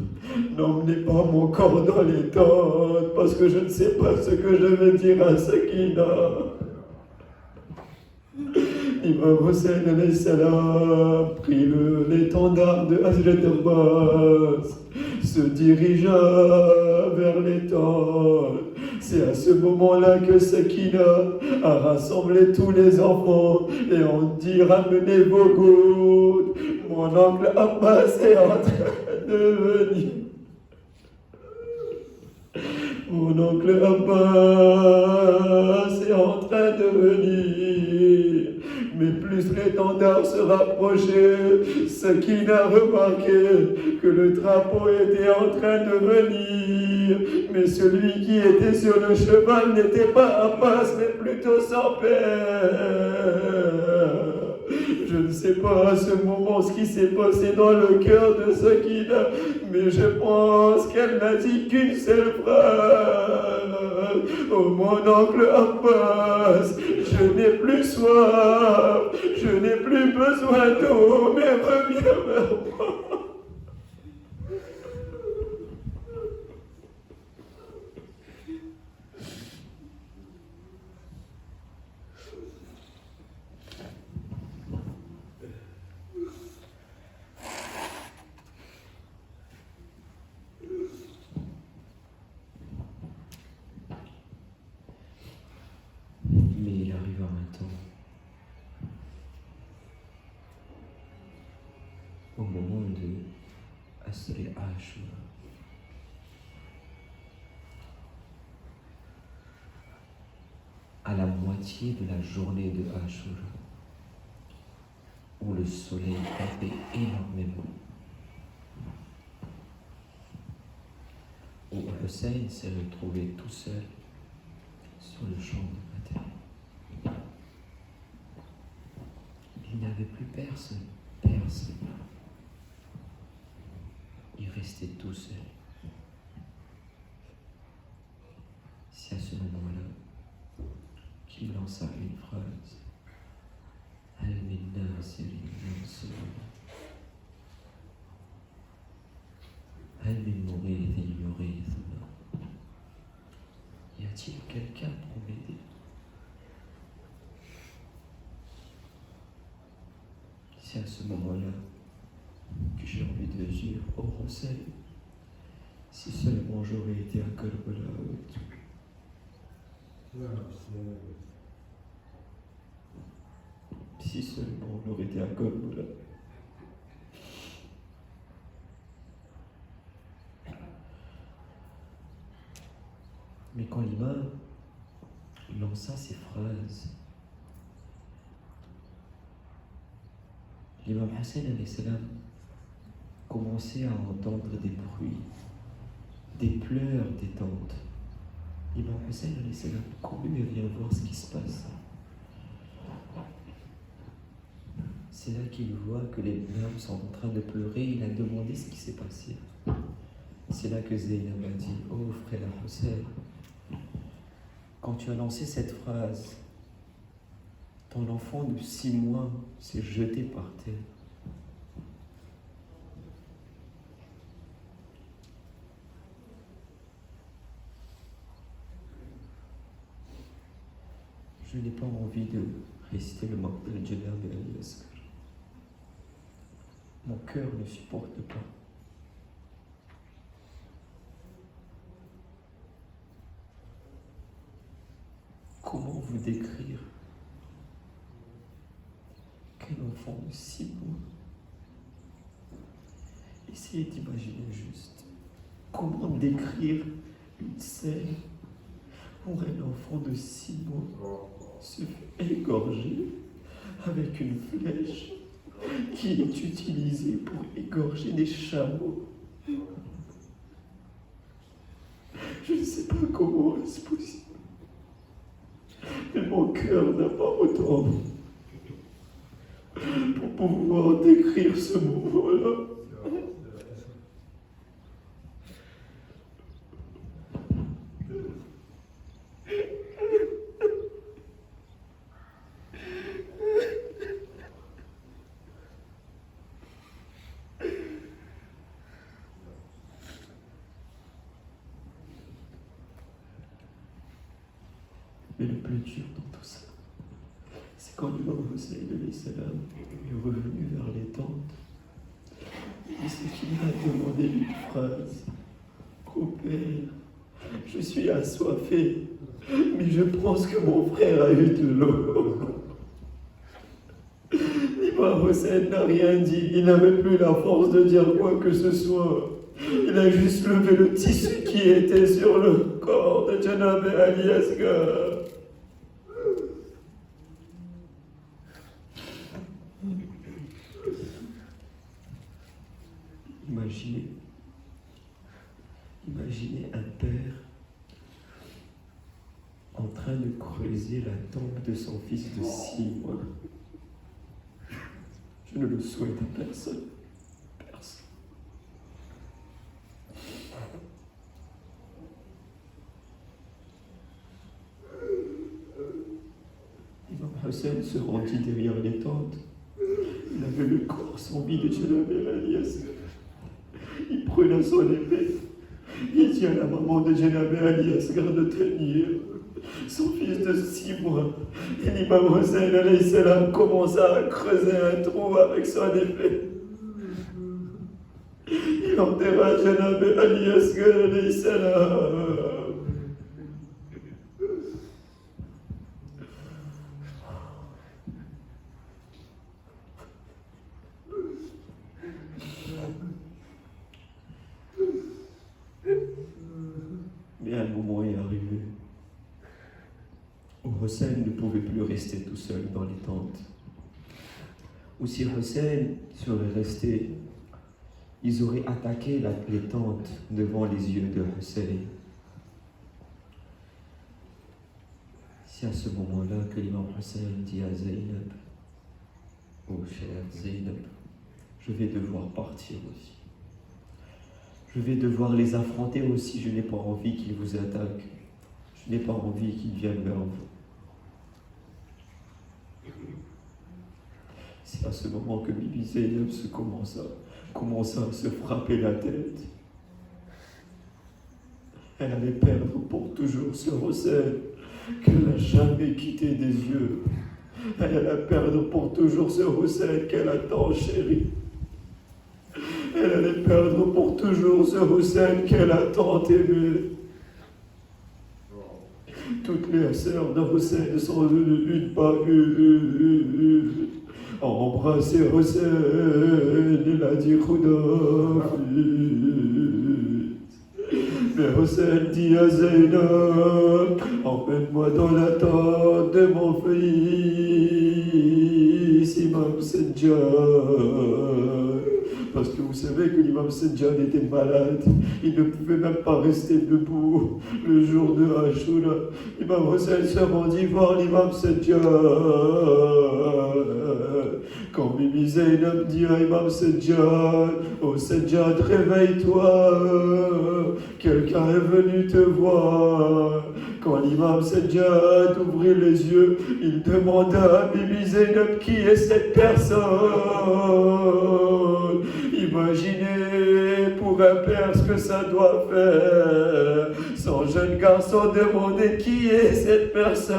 n'emmenez pas mon corps dans les tentes parce que je ne sais pas ce que je vais dire à Sakina. L'imam Hussein alayhi salam prit l'étendard de Hazrat Abbas, se dirigea vers les tentes. C'est à ce moment-là que Sakina a rassemblé tous les enfants et on dit: ramenez vos gouttes, mon oncle Abbas est en train de venir. Mon oncle Abbas est en train de venir. Mais plus plus l'étendard se rapprochait, Sakina remarquait que le trapeau était en train de venir, mais celui qui était sur le cheval n'était pas à passe, mais plutôt sans père. Je ne sais pas à ce moment ce qui s'est passé dans le cœur de Sakina, mais je pense qu'elle n'a dit qu'une seule phrase. Oh mon oncle Abbas, je n'ai plus soif, je n'ai plus besoin d'eau, mais reviens vers moi. Mais il arriva un temps, au moment de Asri Ashura, à la moitié de la journée de Ashura, où le soleil tapait énormément, où Hussein s'est retrouvé tout seul sur le champ de bataille. Il n'avait plus personne. Il restait tout seul. C'est à ce moment-là qu'il lança une phrase. Al-Minna Sirin Yansur. Al-Min Mourid Yuridna. Y a-t-il quelqu'un pour m'aider? C'est à ce moment-là que j'ai envie de dire, oh Hussein, si seulement j'aurais été à Karbala avec toi. Si seulement on aurait été à Karbala. Mais quand l'imam lança ces phrases, l'imam Hassan alayhi salam commençait à entendre des bruits, des pleurs des tantes. L'imam Hassan alayhi salam courut et vient voir ce qui se passe. C'est là qu'il voit que les mères sont en train de pleurer. Il a demandé ce qui s'est passé. C'est là que Zaynab a dit, oh frère Hussein, quand tu as lancé cette phrase, ton enfant de 6 mois s'est jeté par terre. Je n'ai pas envie de réciter le Maqtal Jalab et Al-Yaskar. Mon cœur ne supporte pas. Comment vous décrire qu'un enfant de 6 mois, essayez d'imaginer juste, comment décrire une scène où un enfant de 6 mois se fait égorger avec une flèche qui est utilisée pour égorger des chameaux. Je ne sais pas comment est-ce possible. Mais mon cœur n'a pas autant pour pouvoir décrire ce moment-là. Mais le plus dur dans tout ça, c'est quand l'imam Hussein alayhi salam est revenu vers les tentes, et c'est qu'il a demandé une phrase. Oh père, je suis assoiffé, mais je pense que mon frère a eu de l'eau. L'imam Hussein n'a rien dit, il n'avait plus la force de dire quoi que ce soit. Il a juste levé le tissu qui était sur le corps de Janab Ali Asghar. Imaginez un père en train de creuser la tombe de son fils de 6 mois. Je ne le souhaite à personne. Personne. Imam Hussein se rendit derrière les tentes. Il avait le corps sans vie de Janabé Ali Asghar. Il prenait son épée. Il dit à la maman de Janabé Ali Asghar de tenir son fils de 6 mois. Et l'imam Hussein alayhi salam commença à creuser un trou avec son épée. Il enterra Janabé Ali Asghar alayhi salam. Mais un moment est arrivé où Hussein ne pouvait plus rester tout seul dans les tentes. Ou si Hussein serait resté, ils auraient attaqué les tentes devant les yeux de Hussein. C'est à ce moment-là que l'imam Hussein dit à Zaynab, « Oh chère Zaynab, je vais devoir partir aussi. Je vais devoir les affronter aussi, je n'ai pas envie qu'ils vous attaquent. Je n'ai pas envie qu'ils viennent vers vous. » C'est à ce moment que Bibi Zaynab commença à se frapper la tête. Elle allait perdre pour toujours ce Hussein qu'elle n'a jamais quitté des yeux. Elle allait perdre pour toujours ce Hussein qu'elle a tant chéri. Elle allait perdre pour toujours ce Hussein qu'elle a tant aimé. Toutes les sœurs de Hussein sont venues une par une embrasser Hussein. Il a dit Khouda. Mais Hussein dit à Zaynab, emmène-moi dans la tente de mon fils, Imam Sajjad. Parce que vous savez que l'imam Sajjad était malade, il ne pouvait même pas rester debout le jour de Ashura. Imam Hussein se rendit voir l'imam Sajjad. Quand Bibi Zaynab dit à Imam Sajjad, oh Sajjad, réveille-toi, quelqu'un est venu te voir. Quand l'imam Sajjad ouvrit les yeux, il demanda à Bibi Zaynab qui est cette personne. Imaginez pour un père ce que ça doit faire. Son jeune garçon demandait qui est cette personne.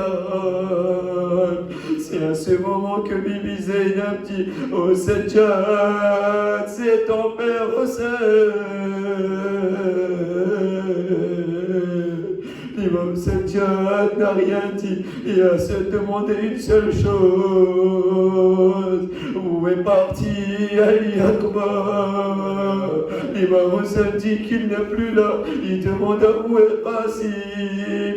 C'est à ce moment que Bibi Zaynab dit, oh Sajjad, c'est ton père Hussein. L'imam Sajjad n'a rien dit et a se demandé une seule chose. Où est parti Ali Akbar? L'imam Hussein dit qu'il n'est plus là. Il demanda où est Qasim.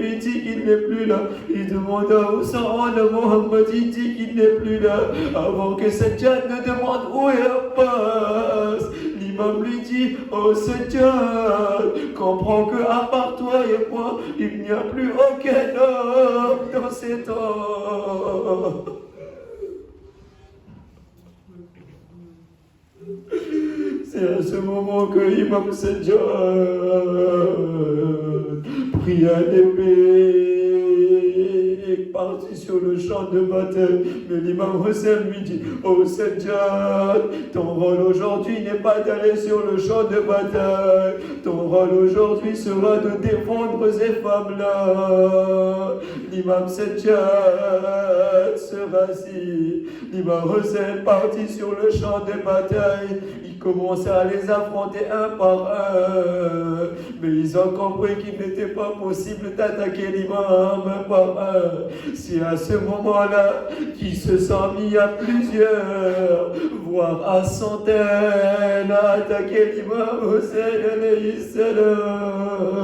Il dit qu'il n'est plus là. Il demanda où Saran Mohammed. Il dit qu'il n'est plus là. Avant que Sajjad ne demande où est Abbas, l'imam lui dit, oh Sajjad, comprends que à part toi et moi, il n'y a plus aucun homme dans ces temps. C'est à ce moment que l'imam Sajjad prit un épée et partit sur le champ de bataille. Mais l'imam Hussein lui dit, oh Sajjad, ton rôle aujourd'hui n'est pas d'aller sur le champ de bataille. Ton rôle aujourd'hui sera de défendre ces femmes-là. L'imam Sajjad se rassit. L'imam Hussein partit sur le champ de bataille. Il commença à les affronter un par un. Mais ils ont compris qu'il n'était pas possible d'attaquer l'imam un par un. C'est à ce moment-là qu'ils se sont mis à plusieurs, voire à centaines, à attaquer l'imam Hussein alayhi salam.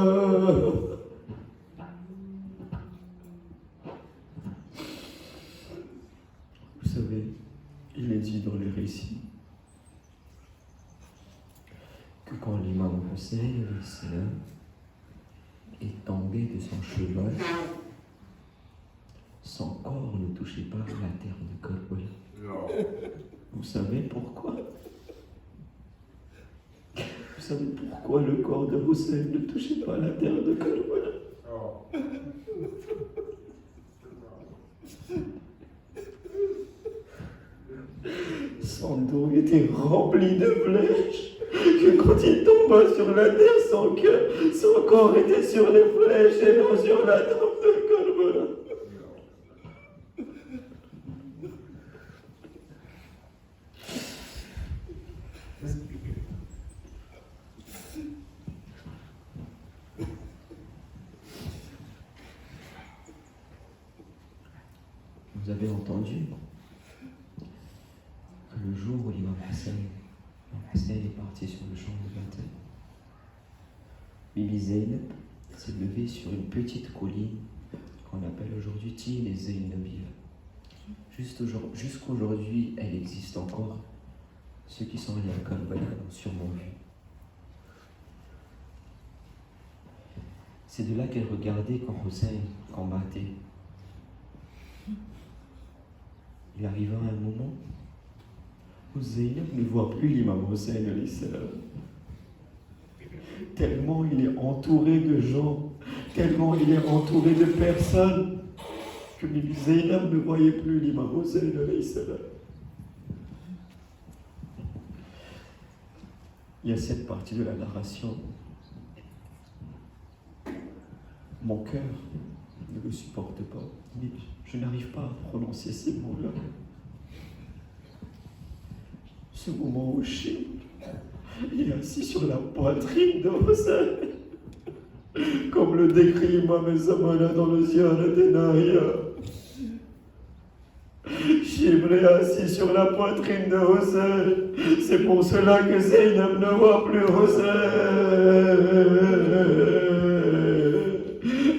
Vous savez, il est dit dans les récits Hussein alayhi salam est tombé de son cheval. Son corps ne touchait pas la terre de Karbala. Vous savez pourquoi? Vous savez pourquoi le corps de Hussein ne touchait pas la terre de Karbala? Son dos était rempli de flèches, que quand il tomba sur la terre, son corps était sur les flèches et non sur la tombe de Karbala. Vous avez entendu que le jour où l'imam Hassan est parti sur le champ de bataille, Bibi Zeynep s'est levée sur une petite colline qu'on appelle aujourd'hui Tine et Zeynabia. Jusqu'aujourd'hui, elle existe encore. Ceux qui sont allés à Karbala l'ont sûrement vu. C'est de là qu'elle regardait quand Hussein combattait. Il arriva un moment où Zeynep ne voit plus l'imam Hussein alayhi salam. Tellement il est entouré de gens, tellement il est entouré de personnes, que Bibi Zeynep ne voyait plus l'imam Hussein alayhi salam. Il y a cette partie de la narration. Mon cœur ne le supporte pas. Mais je n'arrive pas à prononcer ces mots-là. Ce moment où Chim est assis sur la poitrine de Hussein, comme le décrit Imam Zamana dans le Ziyarat Nahia. Chim est assis sur la poitrine de Hussein. C'est pour cela que Zeynep ne voit plus Hussein.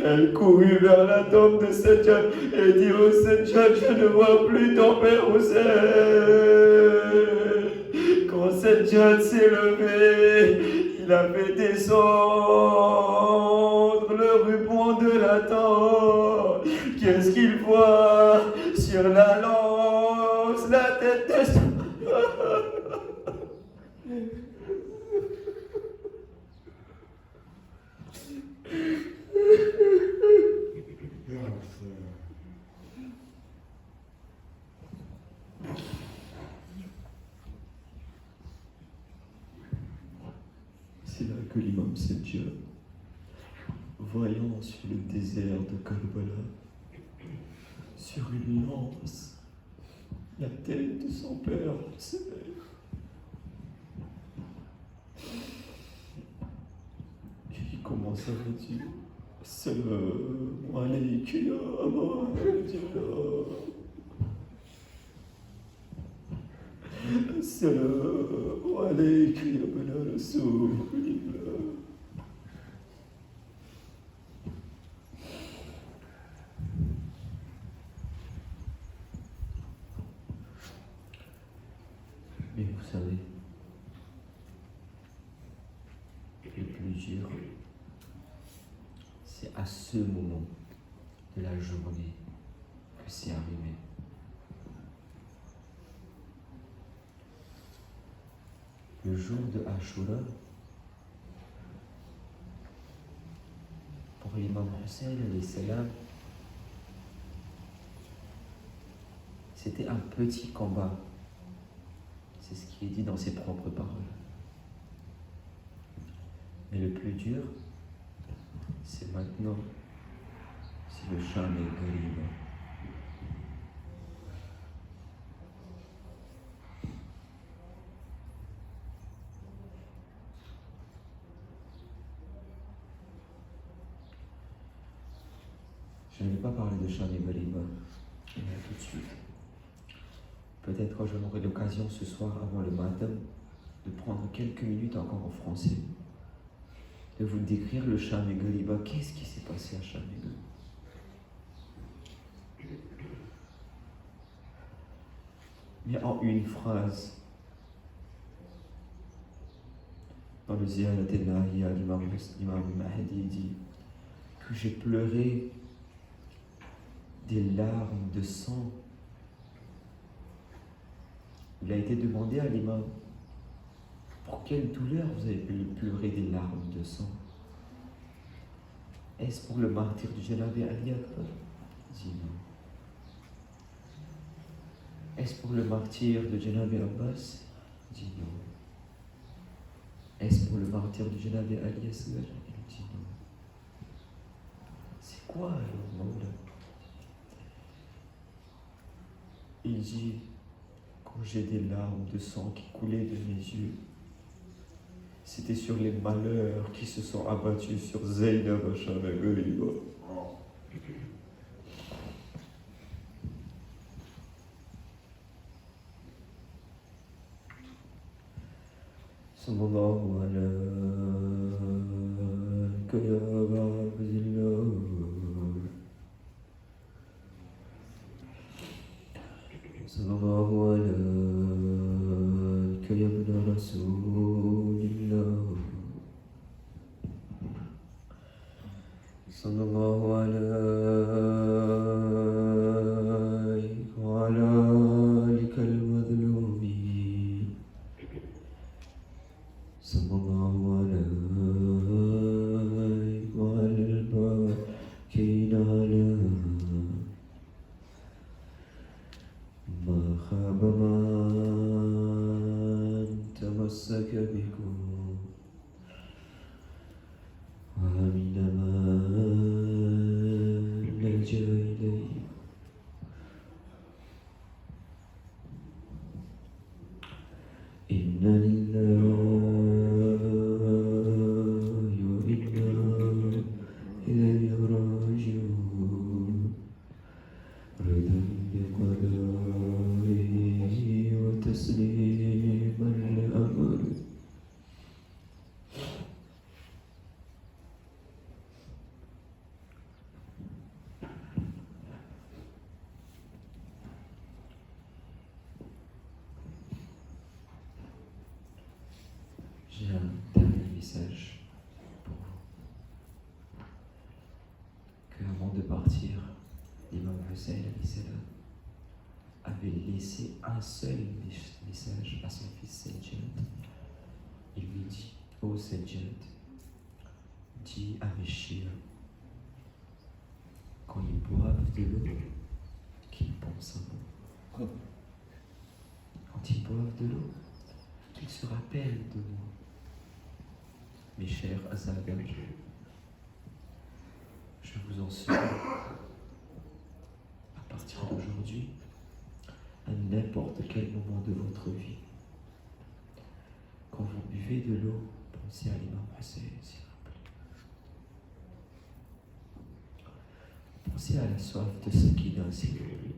Elle courut vers la tombe de Sajjad et dit au Sajjad, je ne vois plus ton père Hussein. Quand Sajjad s'est levé, il a fait descendre le ruban de la tente. Qu'est-ce qu'il voit sur la lance, la tête de son... C'est là que l'imam Sajjad, voyant sur le désert de Karbala, sur une lance, la tête de son père, il commence à dire Salam alaykum ya Abdillah. Salam alaykum ya Ibn Rasulillah. Mais vous savez, le plus dur, c'est à ce moment de la journée que c'est arrivé. Le jour de Ashura, pour l'imam Hussein alayhi salam, c'était un petit combat. C'est ce qui est dit dans ses propres paroles. Mais le plus dur, c'est maintenant, c'est le Sham al-Ghariba. Je ne vais pas parler de Sham al-Ghariba, mais tout de suite. Peut-être que j'aurai l'occasion ce soir, avant le matin, de prendre quelques minutes encore en français, de vous décrire le Sham al-Ghariba. Qu'est-ce qui s'est passé à Sham al-Ghariba? Mais en une phrase, dans le Ziyarat al-Nahiyya, l'imam Mahdi dit que j'ai pleuré des larmes de sang. Il a été demandé à l'imam, pour quelle douleur vous avez pleuré des larmes de sang? Est-ce pour le martyr du Janabi Ali Akbar? Il dit non. Est-ce pour le martyr de Janabi Abbas? Il dit non. Est-ce pour le martyr du Janabi Ali Asghar? Il dit non. C'est quoi alors, Maula? Il dit, quand j'ai des larmes de sang qui coulaient de mes yeux, c'était sur les malheurs qui se sont abattus sur Zainab Hachanagoïba. Sallallahu alayka ya Abdillah. Sallallahu alayka ya ibn Rasulillah. Sallallahu alayka wa ala alika al-madlumin. Sallallahu alayka wa ala al-bakina ala ma khaba man tamassaka bikum wa amina man laja ilayhi. Inna lillahi wa inna ilayhi raji'un. Ridan bi qadarihi wa tasliman li amrihi. J'ai un dernier message pour vous. Que avant de partir, l'imam Hussein avait laissé un seul message à son fils Sajjad. Il lui dit, ô Sajjad, dis à mes chiens, quand ils boivent de l'eau, qu'ils pensent à moi. Quand ils boivent de l'eau, qu'ils se rappellent de moi. Mes chers Azagan, je vous en supplie, à partir d'aujourd'hui, à n'importe quel moment de votre vie, quand vous buvez de l'eau, pensez à l'imam Hussein, s'il vous plaît. Pensez à la soif de Sakina, s'il vous plaît.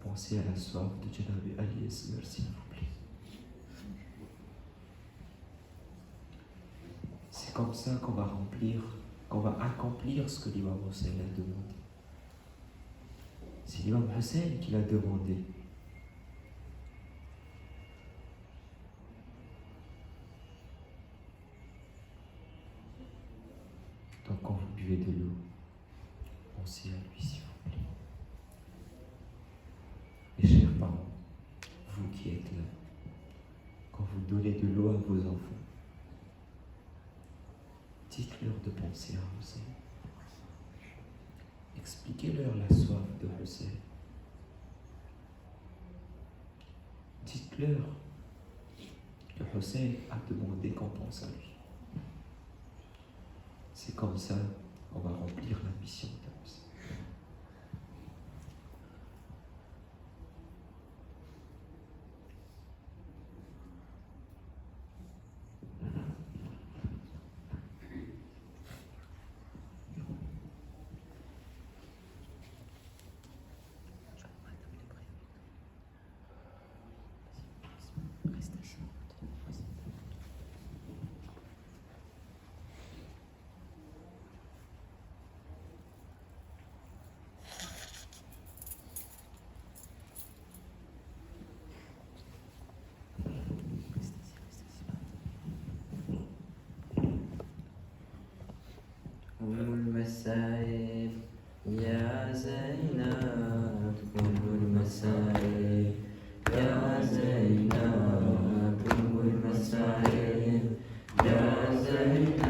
Pensez à la soif de Janabi Ali Asghar, s'il vous plaît. C'est comme ça qu'on va accomplir ce que l'imam Hussein a demandé. C'est l'imam Hussein qui l'a demandé. Donc quand vous buvez de l'eau, pensez à lui, s'il vous plaît. Mes chers parents, vous qui êtes là, quand vous donnez de l'eau à vos enfants, dites-leur de penser à Hussein. Expliquez-leur la soif de Hussein. Dites-leur que Hussein a demandé qu'on pense à lui. C'est comme ça qu'on va remplir la mission de Hussein. المسائب يا زينب أم المسائب يا زينب أم المسائب يا زينب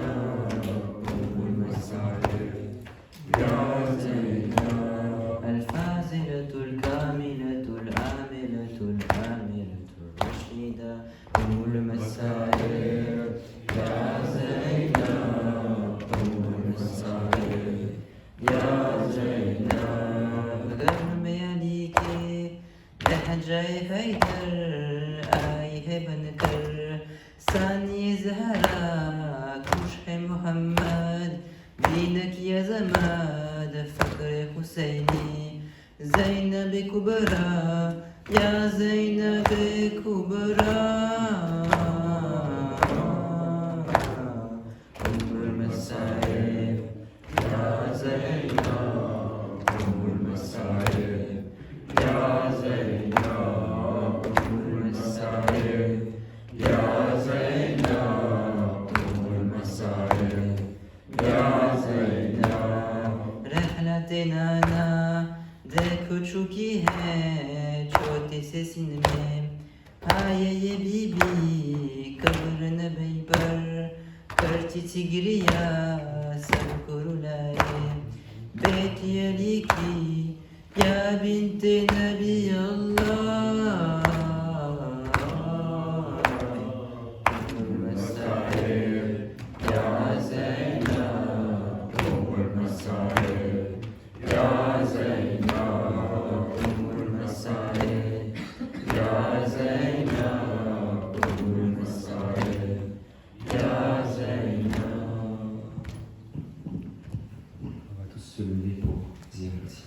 أم المسائب يا زينب الفاضلة الكاملة العاملة العاملة الرشيدة أم المسائب يا زينب أم المسائب يا زينب غرم يليكي لحجاي هيدر آي هبنكر ثاني زهرة كشح محمد دينك يا زماد فكر حسيني زينب كبرى يا زينب كبرى أم المسائب يا زينب أم المسائب يا زينب أم المسائب يا زينب أم المسائب يا زينب رحلتنا देखो चुकी है छोटे से सीन में आए ये बीबी कब्र नबी पर करती थी गिरिया सबको रुलाए बेटी अली की या बिनते नबी अल्लाह المسائب يا زينب أم المسائب يا زينب أم المسائب يا زينب أم المسائب يا زينب On va tous se lever pour dire ici.